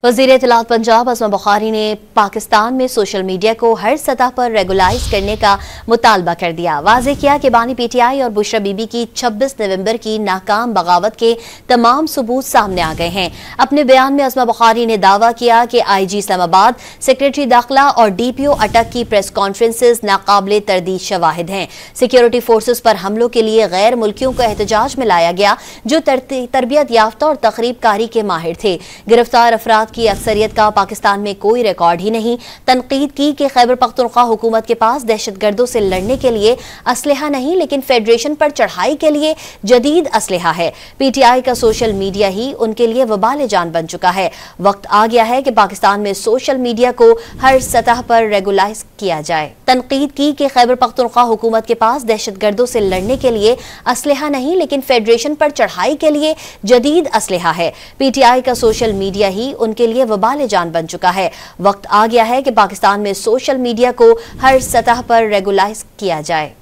वज़ीर इत्तलात पंजाब असमा बुखारी ने पाकिस्तान में सोशल मीडिया को हर सतह पर रेगुलाइज करने का मुतालबा कर दिया। वाज़े किया कि बानी पीटीआई और बुशरा बीबी की 26 नवंबर की नाकाम बगावत के तमाम सबूत सामने आ गए हैं। अपने बयान में असमा बुखारी ने दावा किया कि IG इस्लामाबाद, सेक्रेटरी दाखिला और DPO अटक की प्रेस कॉन्फ्रेंसेज नाकाबिले तरदीद शवाहिद हैं। सिक्योरिटी फोर्सेज पर हमलों के लिए गैर मुल्कियों को एहतजाज में लाया गया जो तरबियत याफ्ता और तकरीब कारी के माहिर थे। गिरफ्तार अफराद की अक्सरियत का पाकिस्तान में कोई रिकॉर्ड ही नहीं। तनकीद की कि खैबर पख्तूनख्वा हुकूमत के पास दहशतगर्दों से लड़ने के लिए असलहा नहीं लेकिन फेडरेशन पर चढ़ाई के लिए जदीद असलहा है। PTI का सोशल मीडिया ही उनके लिए वबाल जान बन चुका है। वक्त आ गया है कि पाकिस्तान में सोशल मीडिया को हर सतह पर रेगुलाइज किया जाए। तनकीद की कि खैबर पख्तूनख्वा हुकूमत के पास दहशतगर्दों से लड़ने के लिए असलहा नहीं लेकिन फेडरेशन पर चढ़ाई के लिए जदीद असलहा है। PTI का सोशल मीडिया ही उनके लिए वबाल जान बन चुका है। वक्त आ गया है कि पाकिस्तान में सोशल मीडिया को हर सतह पर रेगुलाइज किया जाए।